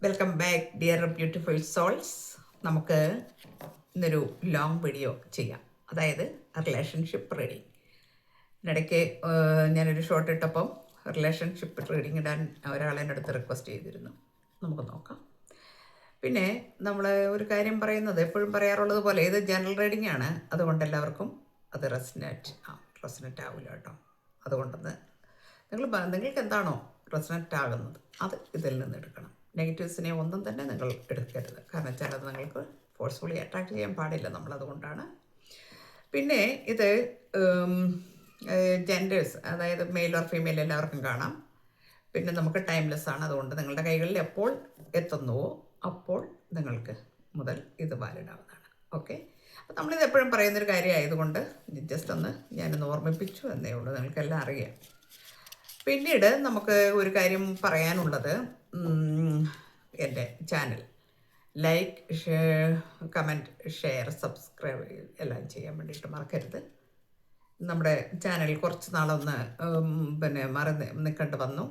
Welcome back dear beautiful souls. നമുക്ക് ഇന്നൊരു long video ചെയ്യാം, അതായത് റിലേഷൻഷിപ്പ് റീഡിങ്. ഇടയ്ക്ക് ഞാനൊരു ഷോർട്ട് ഇട്ടപ്പം റിലേഷൻഷിപ്പ് റീഡിങ് ഇടാൻ ഒരാളെൻ്റെ അടുത്ത് റിക്വസ്റ്റ് ചെയ്തിരുന്നു. നമുക്ക് നോക്കാം. പിന്നെ നമ്മൾ ഒരു കാര്യം പറയുന്നത് എപ്പോഴും പറയാറുള്ളത് പോലെ ഇത് ജനറൽ റീഡിംഗ് ആണ്, അതുകൊണ്ട് എല്ലാവർക്കും അത് റെസനറ്റ് ആവില്ല കേട്ടോ. അതുകൊണ്ടെന്ന് നിങ്ങൾക്ക് എന്താണോ റെസനറ്റ് ആകുന്നത് അത് ഇതിൽ നിന്ന് എടുക്കണം. നെഗറ്റീവ്സിനെ ഒന്നും തന്നെ നിങ്ങൾ എടുക്കരുത്, കാരണം ചിലത് നിങ്ങൾക്ക് ഫോഴ്സ്ഫുള്ളി അട്രാക്ട് ചെയ്യാൻ പാടില്ല നമ്മളതുകൊണ്ടാണ്. പിന്നെ ഇത് ജെൻഡേഴ്സ്, അതായത് മെയിൽ ഓർ ഫീമെയിൽ എല്ലാവർക്കും കാണാം. പിന്നെ നമുക്ക് ടൈംലെസ് ആണ്, അതുകൊണ്ട് നിങ്ങളുടെ കൈകളിൽ എപ്പോൾ എത്തുന്നുവോ അപ്പോൾ നിങ്ങൾക്ക് മുതൽ ഇത് വാലിഡ് ആവുന്നതാണ്. ഓക്കെ, അപ്പോൾ നമ്മളിത് എപ്പോഴും പറയുന്നൊരു കാര്യമായതുകൊണ്ട് ജസ്റ്റ് ഒന്ന് ഞാനൊന്ന് ഓർമ്മിപ്പിച്ചു എന്നേ ഉള്ളൂ, നിങ്ങൾക്കെല്ലാം അറിയാം. പിന്നീട് നമുക്ക് ഒരു കാര്യം പറയാനുള്ളത്, എൻ്റെ channel like, comment, share, subscribe എല്ലാം ചെയ്യാൻ വേണ്ടിയിട്ട് മറക്കരുത്. നമ്മുടെ ചാനൽ കുറച്ച് നാളൊന്ന് മാറി നിൽക്കേണ്ടി വന്നു.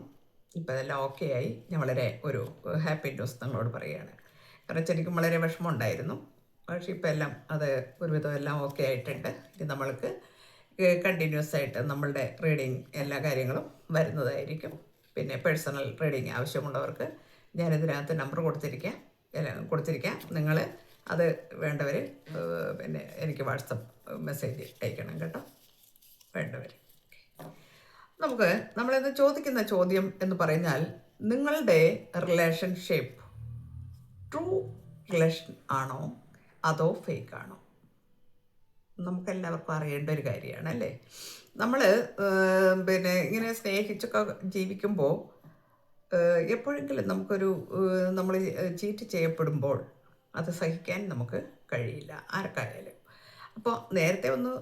ഇപ്പോൾ എല്ലാം ഓക്കെ ആയി. ഞാൻ വളരെ ഒരു ഹാപ്പി ന്യൂസ് നിങ്ങളോട് പറയുകയാണ്. കാരണം ശരിക്കും വളരെ വിഷമമുണ്ടായിരുന്നു, പക്ഷേ ഇപ്പോൾ എല്ലാം അത് ഒരുവിധം എല്ലാം ഓക്കെ ആയിട്ടുണ്ട്. ഇനി നമ്മൾക്ക് കണ്ടിന്യൂസ് ആയിട്ട് നമ്മളുടെ റീഡിങ് എല്ലാ കാര്യങ്ങളും വരുന്നതായിരിക്കും. പിന്നെ പേഴ്സണൽ റീഡിങ് ആവശ്യമുള്ളവർക്ക് ഞാനിതിനകത്ത് നമ്പർ കൊടുത്തിരിക്കാം. നിങ്ങൾ അത് വേണ്ടവർ പിന്നെ എനിക്ക് വാട്സപ്പ് മെസ്സേജ് അയക്കണം കേട്ടോ, വേണ്ടവർ. നമ്മളിന്ന് ചോദിക്കുന്ന ചോദ്യം എന്ന് പറഞ്ഞാൽ, നിങ്ങളുടെ റിലേഷൻഷിപ്പ് ട്രൂ റിലേഷൻ ആണോ അതോ ഫേക്ക് ആണോ? നമുക്കെല്ലാവർക്കും അറിയേണ്ട ഒരു കാര്യമാണ് അല്ലേ. നമ്മൾ ഇങ്ങനെ സ്നേഹിച്ചൊക്കെ ജീവിക്കുമ്പോൾ എപ്പോഴെങ്കിലും നമ്മൾ ചീറ്റ് ചെയ്യപ്പെടുമ്പോൾ അത് സഹിക്കാൻ നമുക്ക് കഴിയില്ല, ആർക്കായാലും. അപ്പോൾ നേരത്തെ ഒന്ന്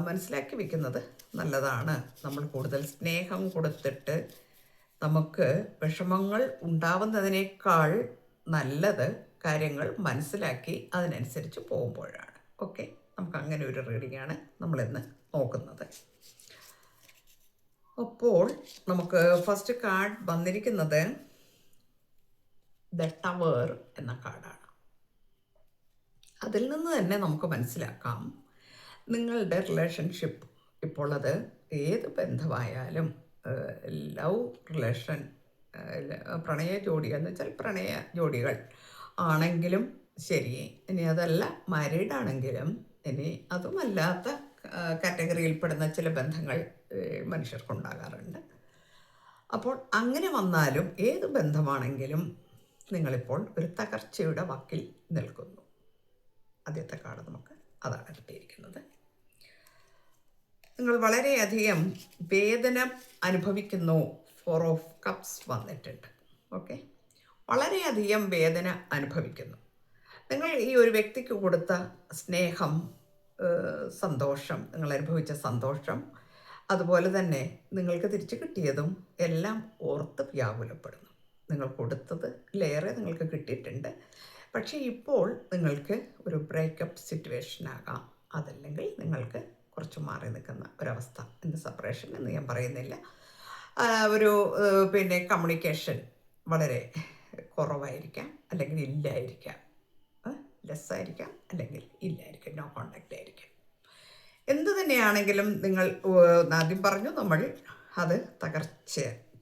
മനസ്സിലാക്കി വെക്കുന്നത് നല്ലതാണ്. നമ്മൾ കൂടുതൽ സ്നേഹം കൊടുത്തിട്ട് നമുക്ക് വിഷമങ്ങൾ ഉണ്ടാവുന്നതിനേക്കാൾ നല്ലത് കാര്യങ്ങൾ മനസ്സിലാക്കി അതിനനുസരിച്ച് പോകുമ്പോഴാണ്. ഓക്കെ, നമുക്ക് അങ്ങനെ ഒരു റീഡിംഗ് ആണ് നമ്മളിന്ന് നോക്കുന്നത്. അപ്പോൾ നമുക്ക് ഫസ്റ്റ് കാർഡ് വന്നിരിക്കുന്നത് ദ ടവർ എന്ന കാർഡാണ്. അതിൽ നിന്ന് തന്നെ നമുക്ക് മനസ്സിലാക്കാം, നിങ്ങളുടെ റിലേഷൻഷിപ്പ് ഇപ്പോൾ അത് ഏത് ബന്ധമായാലും, ലവ് റിലേഷൻ, പ്രണയ ജോഡി എന്ന് വെച്ചാൽ പ്രണയ ജോഡികൾ ആണെങ്കിലും ശരി, ഇനി അതല്ല മാരീഡ് ആണെങ്കിലും, ഇനി അതുമല്ലാത്ത കാറ്റഗറിയിൽപ്പെടുന്ന ചില ബന്ധങ്ങൾ മനുഷ്യർക്കുണ്ടാകാറുണ്ട്. അപ്പോൾ അങ്ങനെ വന്നാലും ഏത് ബന്ധമാണെങ്കിലും നിങ്ങളിപ്പോൾ ഒരു തകർച്ചയുടെ വക്കിൽ നിൽക്കുന്നു. ആദ്യത്തെ കാർഡ് നമുക്ക് അതാണ് കിട്ടിയിരിക്കുന്നത്. നിങ്ങൾ വളരെയധികം വേദന അനുഭവിക്കുന്നു. 4 ഓഫ് കപ്സ് വന്നിട്ടുണ്ട്. ഓക്കെ, വളരെയധികം വേദന അനുഭവിക്കുന്നു. നിങ്ങൾ ഈ ഒരു വ്യക്തിക്ക് കൊടുത്ത സ്നേഹം, സന്തോഷം, നിങ്ങൾ അനുഭവിച്ച സന്തോഷം, അതുപോലെ തന്നെ നിങ്ങൾക്ക് തിരിച്ചു കിട്ടിയതും എല്ലാം ഓർത്ത് വ്യാകുലപ്പെടുന്നു. നിങ്ങൾ കൊടുത്തതിലേറെ നിങ്ങൾക്ക് കിട്ടിയിട്ടുണ്ട്. പക്ഷേ ഇപ്പോൾ നിങ്ങൾക്ക് ഒരു ബ്രേക്കപ്പ് സിറ്റുവേഷൻ ആകാം, അതല്ലെങ്കിൽ നിങ്ങൾക്ക് കുറച്ച് മാറി നിൽക്കുന്ന ഒരവസ്ഥ. എന്ത് സെപ്പറേഷൻ എന്ന് ഞാൻ പറയുന്നില്ല, ഒരു കമ്മ്യൂണിക്കേഷൻ വളരെ കുറവായിരിക്കാം, അല്ലെങ്കിൽ ഇല്ലായിരിക്കാം, ലെസ്സായിരിക്കാം, അല്ലെങ്കിൽ ഇല്ലായിരിക്കാം, നോ കോണ്ടാക്റ്റ് ആയിരിക്കാം. എന്ത് തന്നെയാണെങ്കിലും നിങ്ങൾ ആദ്യം പറഞ്ഞു, നമ്മൾ അത്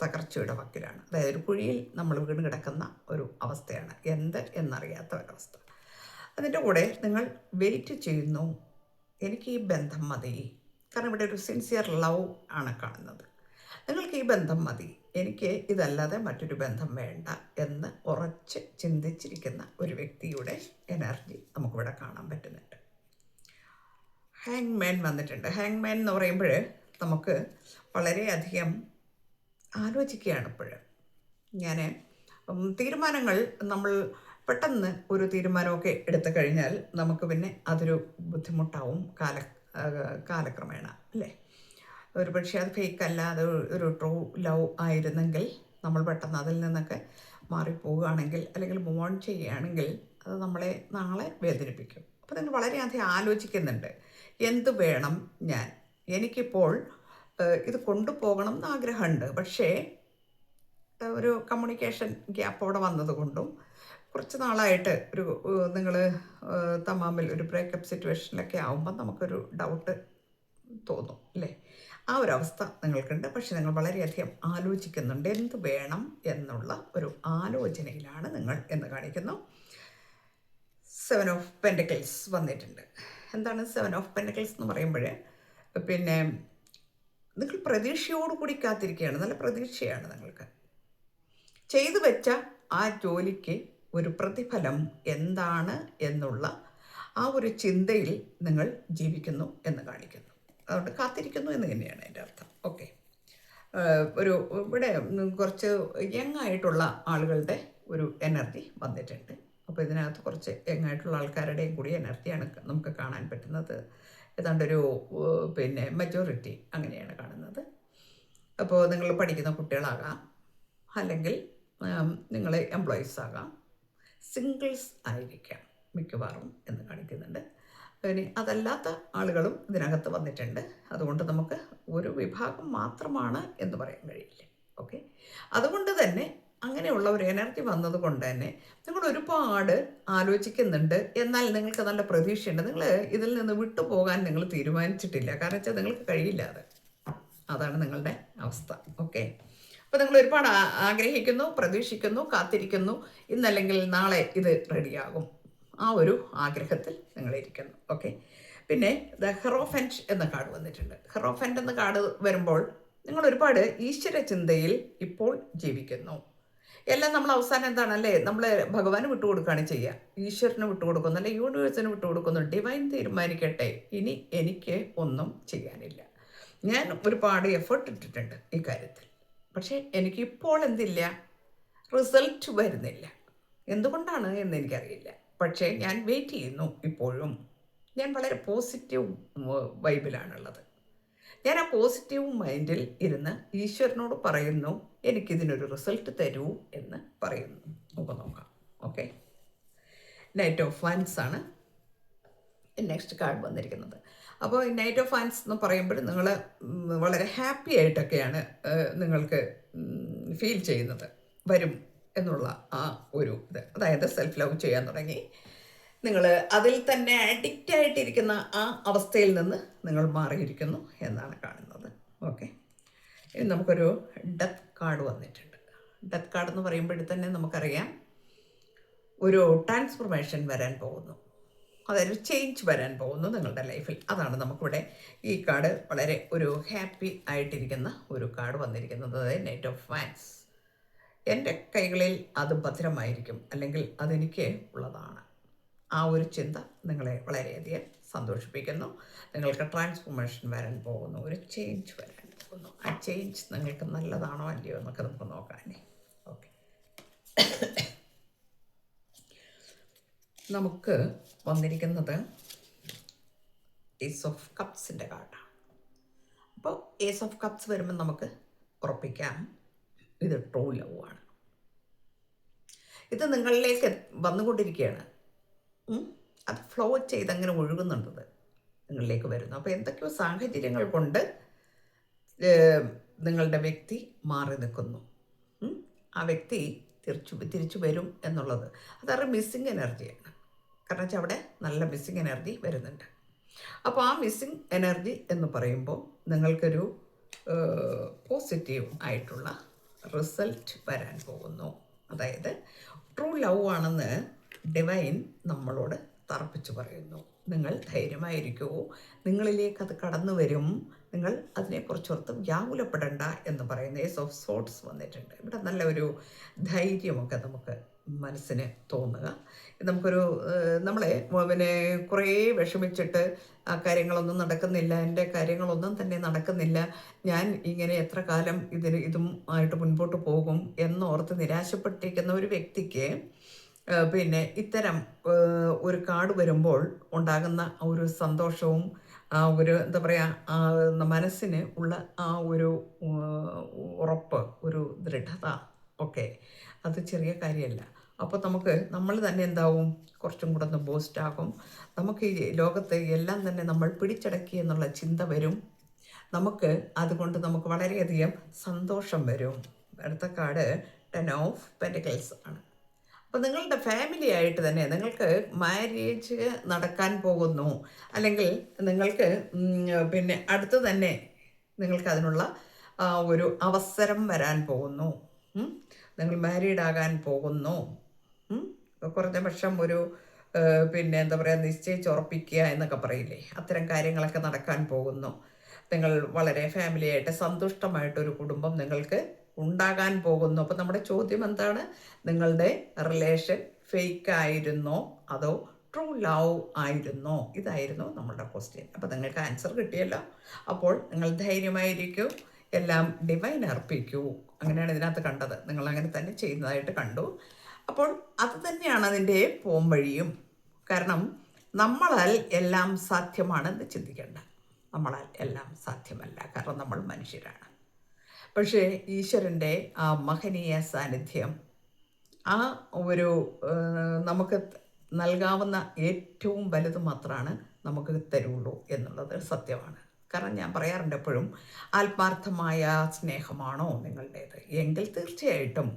തകർച്ചയുടെ വക്കിലാണ്. അതായത് ഒരു കുഴിയിൽ നമ്മൾ വീണ് കിടക്കുന്ന ഒരു അവസ്ഥയാണ്, എന്നറിയാത്ത ഒരവസ്ഥ. അതിൻ്റെ കൂടെ നിങ്ങൾ വെയിറ്റ് ചെയ്യുന്നു, എനിക്ക് ഈ ബന്ധം മതി. കാരണം ഇവിടെ ഒരു സിൻസിയർ ലവ് ആണ് കാണുന്നത്. നിങ്ങൾക്ക് ഈ ബന്ധം മതി, എനിക്ക് ഇതല്ലാതെ മറ്റൊരു ബന്ധം വേണ്ട എന്ന് ഉറച്ച് ചിന്തിച്ചിരിക്കുന്ന ഒരു വ്യക്തിയുടെ എനർജി നമുക്കിവിടെ കാണാൻ പറ്റുന്നുണ്ട്. ഹാങ്മാൻ വന്നിട്ടുണ്ട്. ഹാങ്മാൻ എന്ന് പറയുമ്പോൾ നമുക്ക് വളരെയധികം ആലോചിക്കുകയാണ്. ഞാൻ തീരുമാനങ്ങൾ, നമ്മൾ പെട്ടെന്ന് ഒരു തീരുമാനമൊക്കെ എടുത്തു കഴിഞ്ഞാൽ നമുക്ക് പിന്നെ അതൊരു ബുദ്ധിമുട്ടാവും കാലക്രമേണ അല്ലേ. ഒരു പക്ഷേ അത് ഫേക്ക് അല്ല, അത് ഒരു ട്രൂ ലവ് ആയിരുന്നെങ്കിൽ നമ്മൾ പെട്ടെന്ന് അതിൽ നിന്നൊക്കെ മാറിപ്പോവുകയാണെങ്കിൽ, അല്ലെങ്കിൽ മൂവ് ഓൺ ചെയ്യുകയാണെങ്കിൽ അത് നമ്മളെ നാളെ വേദനിപ്പിക്കും. അപ്പോൾ നിങ്ങൾ വളരെയധികം ആലോചിക്കുന്നുണ്ട്, എന്ത് വേണം എനിക്കിപ്പോൾ ഇത് കൊണ്ടുപോകണം എന്ന് ആഗ്രഹമുണ്ട്, പക്ഷേ ഒരു കമ്മ്യൂണിക്കേഷൻ ഗ്യാപ്പ് അവിടെ വന്നതുകൊണ്ടും കുറച്ച് നാളായിട്ട് ഒരു നിങ്ങൾ തമ്മിൽ ഒരു ബ്രേക്കപ്പ് സിറ്റുവേഷനിലൊക്കെ ആകുമ്പോൾ നമുക്കൊരു ഡൗട്ട് തോന്നും അല്ലേ? ആ ഒരു അവസ്ഥ നിങ്ങൾക്കുണ്ട്. പക്ഷെ നിങ്ങൾ വളരെയധികം ആലോചിക്കുന്നുണ്ട്, എന്ത് വേണം എന്നുള്ള ഒരു ആലോചനയിലാണ് നിങ്ങൾ എന്ന് കാണിക്കുന്നു. 7 ഓഫ് പെൻറ്റക്കിൾസ് വന്നിട്ടുണ്ട്. എന്താണ് 7 ഓഫ് പെൻറ്റക്കിൾസ് എന്ന് പറയുമ്പോൾ പിന്നെ നിങ്ങൾ പ്രതീക്ഷയോടുകൂടി കാത്തിരിക്കുകയാണ്. നല്ല പ്രതീക്ഷയാണ് നിങ്ങൾക്ക്. ചെയ്തു വെച്ച ആ ജോലിക്ക് ഒരു പ്രതിഫലം എന്താണ് എന്നുള്ള ആ ഒരു ചിന്തയിൽ നിങ്ങൾ ജീവിക്കുന്നു എന്ന് കാണിക്കുന്നു. അതുകൊണ്ട് കാത്തിരിക്കുന്നു എന്ന് തന്നെയാണ് എൻ്റെ അർത്ഥം. ഓക്കെ, ഒരു ഇവിടെ കുറച്ച് യങ് ആയിട്ടുള്ള ആളുകളുടെ ഒരു എനർജി വന്നിട്ടുണ്ട്. അപ്പോൾ ഇതിനകത്ത് കുറച്ച് യങ് ആയിട്ടുള്ള ആൾക്കാരുടെയും കൂടി എനർജിയാണ് നമുക്ക് കാണാൻ പറ്റുന്നത്. ഏതാണ്ടൊരു പിന്നെ മെജോറിറ്റി അങ്ങനെയാണ് കാണുന്നത്. അപ്പോൾ നിങ്ങൾ പഠിക്കുന്ന കുട്ടികളാകാം, അല്ലെങ്കിൽ നിങ്ങൾ എംപ്ലോയീസ് ആകാം, സിംഗിൾസ് ആയിരിക്കാം മിക്കവാറും എന്ന് കാണിക്കുന്നുണ്ട്. ഇനി അതല്ലാത്ത ആളുകളും ഇതിനകത്ത് വന്നിട്ടുണ്ട്. അതുകൊണ്ട് നമുക്ക് ഒരു വിഭാഗം മാത്രമാണ് എന്ന് പറയാൻ കഴിയില്ല. ഓക്കെ, അതുകൊണ്ട് തന്നെ അങ്ങനെയുള്ള ഒരു എനർജി വന്നതുകൊണ്ട് തന്നെ നിങ്ങൾ ഒരുപാട് ആലോചിക്കുന്നുണ്ട്. എന്നാൽ നിങ്ങൾക്ക് നല്ല പ്രതീക്ഷയുണ്ട്. നിങ്ങൾ ഇതിൽ നിന്ന് വിട്ടുപോകാൻ നിങ്ങൾ തീരുമാനിച്ചിട്ടില്ല. കാരണം വെച്ചാൽ നിങ്ങൾക്ക് കഴിയില്ല. അതാണ് നിങ്ങളുടെ അവസ്ഥ. ഓക്കെ, അപ്പോൾ നിങ്ങൾ ഒരുപാട് ആഗ്രഹിക്കുന്നു, പ്രതീക്ഷിക്കുന്നു, കാത്തിരിക്കുന്നു. ഇന്നല്ലെങ്കിൽ നാളെ ഇത് റെഡിയാകും. ആ ഒരു ആഗ്രഹത്തിൽ നിങ്ങളിരിക്കുന്നു. ഓക്കെ, പിന്നെ ദ ഹെറോഫൻറ്റ് എന്ന കാർഡ് വന്നിട്ടുണ്ട്. ഹെറോഫൻറ്റ് എന്ന കാർഡ് വരുമ്പോൾ നിങ്ങൾ ഒരുപാട് ഈശ്വര ചിന്തയിൽ ഇപ്പോൾ ജീവിക്കുന്നു. എല്ലാം നമ്മൾ അവസാനം എന്താണല്ലേ, നമ്മൾ ഭഗവാന് വിട്ടുകൊടുക്കുകയാണ് ചെയ്യുക. ഈശ്വരന് വിട്ടുകൊടുക്കുന്നു, അല്ലെ യൂണിവേഴ്സിന് വിട്ടുകൊടുക്കുന്നു. ഡിവൈൻ തീരുമാനിക്കട്ടെ, ഇനി എനിക്ക് ഒന്നും ചെയ്യാനില്ല. ഞാൻ ഒരുപാട് എഫേർട്ട് ഇട്ടിട്ടുണ്ട് ഈ കാര്യത്തിൽ, പക്ഷേ എനിക്കിപ്പോൾ എന്തില്ല, റിസൾട്ട് വരുന്നില്ല. എന്തുകൊണ്ടാണ് എന്ന് എനിക്കറിയില്ല. പക്ഷേ ഞാൻ വെയിറ്റ് ചെയ്യുന്നു. ഇപ്പോഴും ഞാൻ വളരെ പോസിറ്റീവ് വൈബിലാണുള്ളത്. ഞാൻ ആ പോസിറ്റീവ് മൈൻഡിൽ ഇരുന്ന് ഈശ്വരനോട് പറയുന്നു, എനിക്കിതിനൊരു റിസൾട്ട് തരൂ എന്ന് പറയുന്നു. നമുക്ക് നോക്കാം. ഓക്കെ, നൈറ്റ് ഓഫ് വാൻസ് ആണ് നെക്സ്റ്റ് കാർഡ് വന്നിരിക്കുന്നത്. അപ്പോൾ ഈ നൈറ്റ് ഓഫ് വാൻസ് എന്ന് പറയുമ്പോൾ നിങ്ങൾ വളരെ ഹാപ്പി ആയിട്ടൊക്കെയാണ് നിങ്ങൾക്ക് ഫീൽ ചെയ്യുന്നത്. വരും എന്നുള്ള ആ ഒരു ഇത്, അതായത് സെൽഫ് ലവ് ചെയ്യാൻ തുടങ്ങി. നിങ്ങൾ അതിൽ തന്നെ അഡിക്റ്റ് ആയിട്ടിരിക്കുന്ന ആ അവസ്ഥയിൽ നിന്ന് നിങ്ങൾ മാറിയിരിക്കുന്നു എന്നാണ് കാണുന്നത്. ഓക്കെ, ഇനി നമുക്കൊരു ഡെത്ത് കാർഡ് വന്നിട്ടുണ്ട്. ഡെത്ത് കാർഡ് എന്ന് പറയുമ്പോഴേ തന്നെ നമുക്കറിയാം ഒരു ട്രാൻസ്ഫോർമേഷൻ വരാൻ പോകുന്നു, അതായത് ചേഞ്ച് വരാൻ പോകുന്നു നിങ്ങളുടെ ലൈഫിൽ. അതാണ് നമുക്കിവിടെ ഈ കാർഡ് വളരെ ഒരു ഹാപ്പി ആയിട്ടിരിക്കുന്ന ഒരു കാർഡ് വന്നിരിക്കുന്നത്. അതായത് നൈറ്റ് ഓഫ് വാൻസ്. എൻ്റെ കൈകളിൽ അത് ഭദ്രമായിരിക്കും, അല്ലെങ്കിൽ അതെനിക്ക് ഉള്ളതാണ്. ആ ഒരു ചിന്ത നിങ്ങളെ വളരെയധികം സന്തോഷിപ്പിക്കുന്നു. നിങ്ങൾക്ക് ട്രാൻസ്ഫോർമേഷൻ വരാൻ പോകുന്നു, ഒരു ചേഞ്ച് വരാൻ പോകുന്നു. ആ ചേഞ്ച് നിങ്ങൾക്ക് നല്ലതാണോ അല്ലയോ എന്നൊക്കെ നമുക്ക് നോക്കാനേ. ഓക്കെ, നമുക്ക് വന്നിരിക്കുന്നത് ഏസ് ഓഫ് കപ്സിൻ്റെ കാർഡാണ്. അപ്പോൾ ഏസ് ഓഫ് കപ്സ് വരുമ്പോൾ നമുക്ക് ഉറപ്പിക്കാം ഇത് ട്രൂ ലവ് ആണ്. ഇത് നിങ്ങളിലേക്ക് വന്നുകൊണ്ടിരിക്കുകയാണ്. അത് ഫ്ലോ ചെയ്ത് അങ്ങനെ ഒഴുകുന്നുണ്ടത് നിങ്ങളിലേക്ക് വരുന്നു. അപ്പോൾ എന്തൊക്കെയോ സാഹചര്യങ്ങൾ കൊണ്ട് നിങ്ങളുടെ വ്യക്തി മാറി നിൽക്കുന്നു. ആ വ്യക്തി തിരിച്ചു വരും എന്നുള്ളത് അതവരുടെ മിസ്സിങ് എനർജിയാണ്. കാരണം വെച്ചാൽ അവിടെ നല്ല മിസ്സിങ് എനർജി വരുന്നുണ്ട്. അപ്പോൾ ആ മിസ്സിങ് എനർജി എന്ന് പറയുമ്പോൾ നിങ്ങൾക്കൊരു പോസിറ്റീവ് ആയിട്ടുള്ള റിസൾട്ട് വരാൻ പോകുന്നു. അതായത് ട്രൂ ലവ് ആണെന്ന് ഡിവൈൻ നമ്മളോട് തറപ്പിച്ച് പറയുന്നു. നിങ്ങൾ ധൈര്യമായിരിക്കൂ, നിങ്ങളിലേക്ക് അത് കടന്നു വരും, നിങ്ങൾ അതിനെക്കുറിച്ചോർത്ത് വ്യാകുലപ്പെടേണ്ട എന്ന് പറയുന്ന ഏസ് ഓഫ് സോർട്സ് വന്നിട്ടുണ്ട്. ഇവിടെ നല്ല ഒരു ധൈര്യമൊക്കെ നമുക്ക് മനസ്സിന് തോന്നുക. നമുക്കൊരു നമ്മളെ പിന്നെ കുറേ വിഷമിച്ചിട്ട് ആ കാര്യങ്ങളൊന്നും നടക്കുന്നില്ല, എൻ്റെ കാര്യങ്ങളൊന്നും തന്നെ നടക്കുന്നില്ല, ഞാൻ ഇങ്ങനെ എത്ര കാലം ഇതും ആയിട്ട് മുൻപോട്ട് പോകും എന്നോർത്ത് നിരാശപ്പെട്ടിരിക്കുന്ന ഒരു വ്യക്തിക്ക് പിന്നെ ഇത്തരം ഒരു കാർഡ് വരുമ്പോൾ ഉണ്ടാകുന്ന ഒരു സന്തോഷവും ആ ഒരു എന്താ പറയുക, മനസ്സിന് ഉള്ള ആ ഒരു ഉറപ്പ്, ഒരു ദൃഢത ഒക്കെ അത് ചെറിയ കാര്യമല്ല. അപ്പോൾ നമ്മൾ തന്നെ എന്താവും, കുറച്ചും കൂടെ ഒന്ന് ബൂസ്റ്റ് ആകും. നമുക്ക് ഈ ലോകത്തെ എല്ലാം തന്നെ നമ്മൾ പിടിച്ചടക്കി എന്നുള്ള ചിന്ത വരും. അതുകൊണ്ട് നമുക്ക് വളരെയധികം സന്തോഷം വരും. അടുത്ത കാർഡ് 10 ഓഫ് പെൻറ്റിക്കിൾസ് ആണ്. അപ്പോൾ നിങ്ങളുടെ ഫാമിലി ആയിട്ട് തന്നെ നിങ്ങൾക്ക് മാരേജ് നടക്കാൻ പോകുന്നു, അല്ലെങ്കിൽ നിങ്ങൾക്ക് പിന്നെ അടുത്ത് തന്നെ നിങ്ങൾക്ക് അതിനുള്ള ഒരു അവസരം വരാൻ പോകുന്നു. നിങ്ങൾ മാരീഡ് ആകാൻ പോകുന്നു. കുറഞ്ഞ പക്ഷം ഒരു പിന്നെ എന്താ പറയുക, നിശ്ചയിച്ചുറപ്പിക്കുക എന്നൊക്കെ പറയില്ലേ, അത്തരം കാര്യങ്ങളൊക്കെ നടക്കാൻ പോകുന്നു. നിങ്ങൾ വളരെ ഫാമിലിയായിട്ട് സന്തുഷ്ടമായിട്ടൊരു കുടുംബം നിങ്ങൾക്ക് ഉണ്ടാകാൻ പോകുന്നു. അപ്പോൾ നമ്മുടെ ചോദ്യം എന്താണ്? നിങ്ങളുടെ റിലേഷൻ ഫേക്ക് ആയിരുന്നോ അതോ ട്രൂ ലവ് ആയിരുന്നോ? ഇതായിരുന്നു നമ്മളുടെ ക്വസ്റ്റ്യൻ. അപ്പോൾ നിങ്ങൾക്ക് ആൻസർ കിട്ടിയല്ലോ. അപ്പോൾ നിങ്ങൾ ധൈര്യമായിരിക്കൂ, എല്ലാം ഡിവൈൻ അർപ്പിക്കൂ. അങ്ങനെയാണ് ഇതിനകത്ത് കണ്ടത്. നിങ്ങൾ അങ്ങനെ തന്നെ ചെയ്യുന്നതായിട്ട് കണ്ടു. അപ്പോൾ അത് തന്നെയാണ് അതിൻ്റെ പോംവഴിയും. കാരണം നമ്മളാൽ എല്ലാം സാധ്യമാണെന്ന് ചിന്തിക്കേണ്ട. നമ്മളാൽ എല്ലാം സാധ്യമല്ല, കാരണം നമ്മൾ മനുഷ്യരാണ്. പക്ഷേ ഈശ്വരൻ്റെ ആ മഹനീയ സാന്നിധ്യം, ആ ഒരു നമുക്ക് നൽകാവുന്ന ഏറ്റവും വലുത് മാത്രമാണ് നമുക്ക് തരുള്ളൂ എന്നുള്ളത് സത്യമാണ്. കാരണം ഞാൻ പറയാറുണ്ട് എപ്പോഴും, ആത്മാർത്ഥമായ സ്നേഹമാണോ നിങ്ങളുടേത് എങ്കിൽ തീർച്ചയായിട്ടും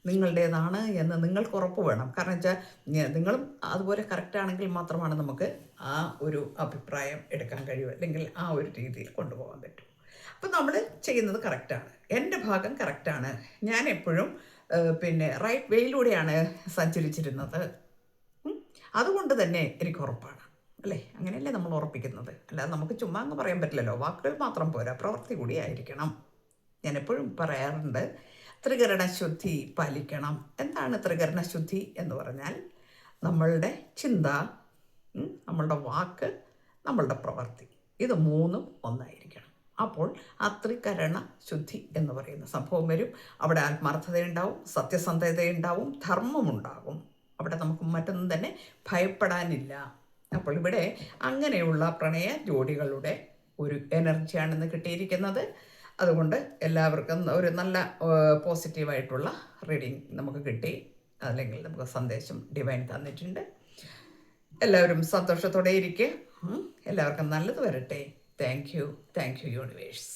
നിങ്ങളുടേതാണ് എന്ന് നിങ്ങൾക്ക് ഉറപ്പ് വേണം. കാരണം വെച്ചാൽ നിങ്ങളും അതുപോലെ കറക്റ്റാണെങ്കിൽ മാത്രമാണ് നമുക്ക് ആ ഒരു അഭിപ്രായം എടുക്കാൻ കഴിയൂ, അല്ലെങ്കിൽ ആ ഒരു രീതിയിൽ കൊണ്ടുപോകാൻ പറ്റും. അപ്പം നമ്മൾ ചെയ്യുന്നത് കറക്റ്റാണ്, എൻ്റെ ഭാഗം കറക്റ്റാണ്, ഞാൻ എപ്പോഴും പിന്നെ റൈറ്റ് വേയിലൂടെയാണ് സഞ്ചരിച്ചിരുന്നത്, അതുകൊണ്ട് തന്നെ എനിക്ക് ഉറപ്പാണ്, അല്ലേ? അങ്ങനെയല്ലേ നമ്മൾ ഉറപ്പിക്കുന്നത്. അല്ലാതെ നമുക്ക് ചുമ്മാ അങ്ങ് പറയാൻ പറ്റില്ലല്ലോ. വാക്കുകൾ മാത്രം പോരാ, പ്രവൃത്തി കൂടി ആയിരിക്കണം. ഞാൻ എപ്പോഴും പറയാറുണ്ട്, ത്രികരണശുദ്ധി പാലിക്കണം. എന്താണ് ത്രികരണശുദ്ധി എന്ന് പറഞ്ഞാൽ? നമ്മളുടെ ചിന്ത, നമ്മളുടെ വാക്ക്, നമ്മളുടെ പ്രവൃത്തി, ഇത് മൂന്നും ഒന്നായിരിക്കണം. അപ്പോൾ ആ ത്രികരണ ശുദ്ധി എന്ന് പറയുന്ന സംഭവം വരും. അവിടെ ആത്മാർത്ഥതയുണ്ടാവും, സത്യസന്ധതയുണ്ടാവും, ധർമ്മമുണ്ടാകും. അവിടെ നമുക്ക് മറ്റൊന്നും തന്നെ ഭയപ്പെടാനില്ല. അപ്പോൾ ഇവിടെ അങ്ങനെയുള്ള പ്രണയ ജോഡികളുടെ ഒരു എനർജിയാണെന്ന് കിട്ടിയിരിക്കുന്നത്. അതുകൊണ്ട് എല്ലാവർക്കും ഒരു നല്ല പോസിറ്റീവായിട്ടുള്ള റീഡിങ് നമുക്ക് കിട്ടി, അല്ലെങ്കിൽ നമുക്ക് സന്ദേശം ഡിവൈൻ തന്നിട്ടുണ്ട്. എല്ലാവരും സന്തോഷത്തോടെ ഇരിക്കുക. എല്ലാവർക്കും നല്ലത് വരട്ടെ. Thank you universe.